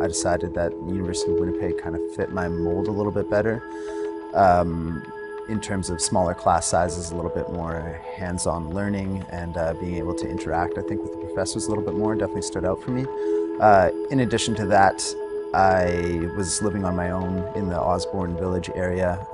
I decided that University of Winnipeg kind of fit my mold a little bit better. In terms of smaller class sizes, a little bit more hands-on learning, and being able to interact, I think, with the professors a little bit more definitely stood out for me. In addition to that, I was living on my own in the Osborne Village area.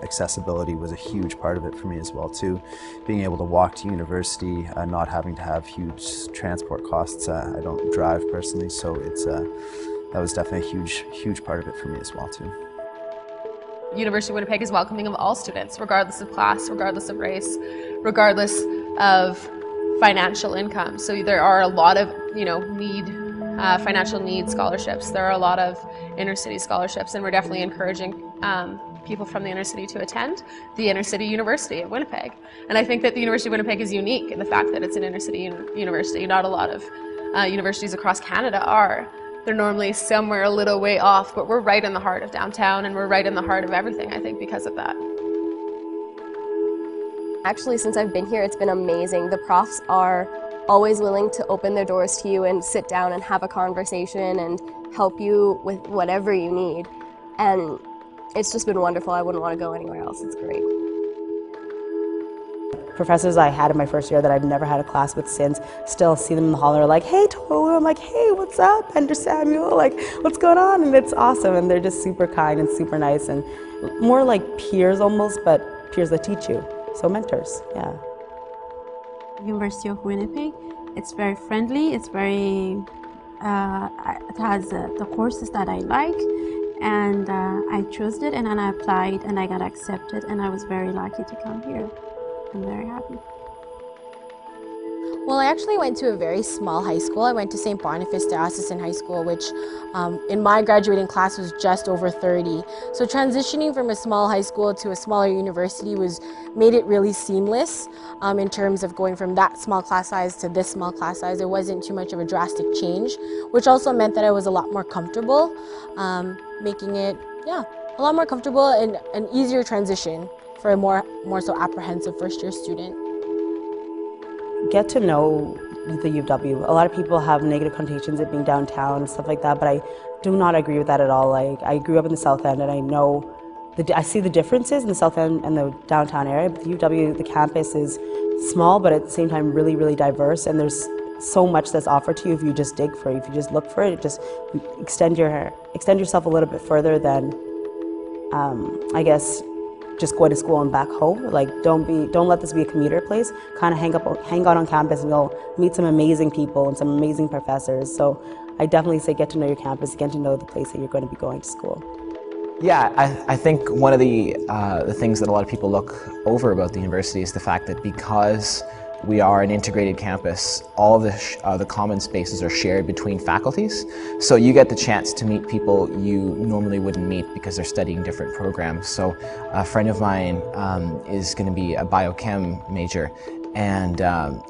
Accessibility was a huge part of it for me as well too. Being able to walk to university, not having to have huge transport costs. I don't drive personally, so that was definitely a huge part of it for me as well too. University of Winnipeg is welcoming of all students, regardless of class, regardless of race, regardless of financial income. So there are a lot of, financial need scholarships. There are a lot of inner city scholarships, and we're definitely encouraging people from the inner city to attend the inner city university of Winnipeg. And I think that the University of Winnipeg is unique in the fact that it's an inner city university. Not a lot of universities across Canada are. They're normally somewhere a little way off, but we're right in the heart of downtown, and we're right in the heart of everything, I think, because of that. Actually, since I've been here, it's been amazing. The profs are always willing to open their doors to you and sit down and have a conversation and help you with whatever you need. And it's just been wonderful. I wouldn't want to go anywhere else. It's great. Professors I had in my first year that I've never had a class with since, still see them in the hall and they're like, "Hey, Toru," I'm like, "Hey, what's up, Ender Samuel? Like, what's going on?" And it's awesome, and they're just super kind and super nice, and more like peers almost, but peers that teach you, so mentors, yeah. University of Winnipeg, it's very friendly, it's very, it has the courses that I like, and I chose it, and then I applied, and I got accepted, and I was very lucky to come here. I'm very happy. Well, I actually went to a very small high school. I went to St. Boniface Diocesan High School, which in my graduating class was just over 30. So transitioning from a small high school to a smaller university made it really seamless in terms of going from that small class size to this small class size. It wasn't too much of a drastic change, which also meant that I was a lot more comfortable, making it, a lot more comfortable and an easier transition for a more so apprehensive first-year student. Get to know the U of W. A lot of people have negative connotations of being downtown and stuff like that, but I do not agree with that at all. Like, I grew up in the South End, and I know, I see the differences in the South End and the downtown area, but the U of W, the campus is small, but at the same time really, really diverse, and there's so much that's offered to you if you just dig for it. If you just look for it, just extend yourself a little bit further than, I guess, just going to school and back home. Like, don't let this be a commuter place. Kind of hang out on campus, and you'll meet some amazing people and some amazing professors. So I definitely say get to know your campus, get to know the place that you're going to be going to school. Yeah, I think one of the things that a lot of people look over about the university is the fact that because we are an integrated campus, all of the common spaces are shared between faculties. So you get the chance to meet people you normally wouldn't meet because they're studying different programs. So a friend of mine is going to be a biochem major, and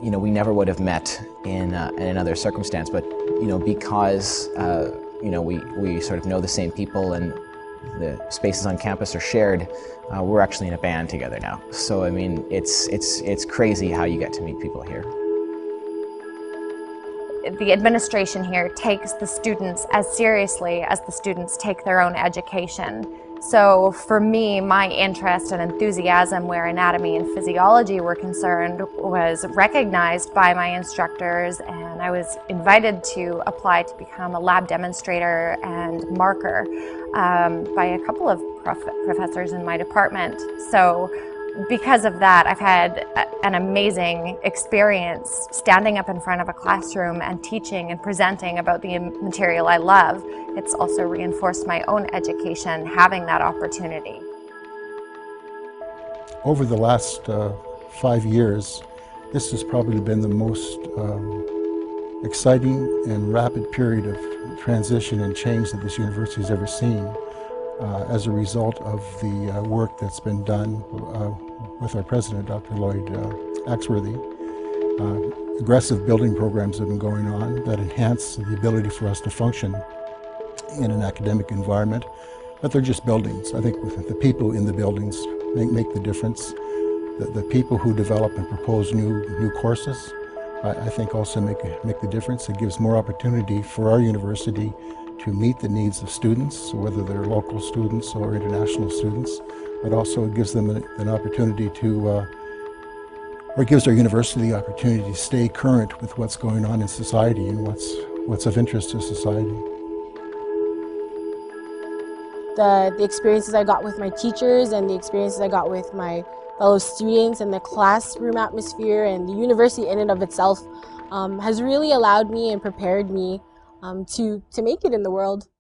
we never would have met in another circumstance. But because we sort of know the same people and the spaces on campus are shared, we're actually in a band together now. So I mean, it's crazy how you get to meet people here. The administration here takes the students as seriously as the students take their own education. So for me, my interest and enthusiasm where anatomy and physiology were concerned was recognized by my instructors, and I was invited to apply to become a lab demonstrator and marker by a couple of professors in my department. So because of that, I've had an amazing experience standing up in front of a classroom and teaching and presenting about the material I love. It's also reinforced my own education, having that opportunity. Over the last 5 years, this has probably been the most exciting and rapid period of transition and change that this university has ever seen. As a result of the work that's been done with our president, Dr. Lloyd Axworthy. Aggressive building programs have been going on that enhance the ability for us to function in an academic environment, but they're just buildings. I think the people in the buildings make the difference. The people who develop and propose new courses, I think also make the difference. It gives more opportunity for our university to meet the needs of students, whether they're local students or international students, but also it gives them an opportunity to, or gives our university the opportunity to stay current with what's going on in society and what's of interest to society. The experiences I got with my teachers and the experiences I got with my fellow students and the classroom atmosphere and the university in and of itself has really allowed me and prepared me to make it in the world.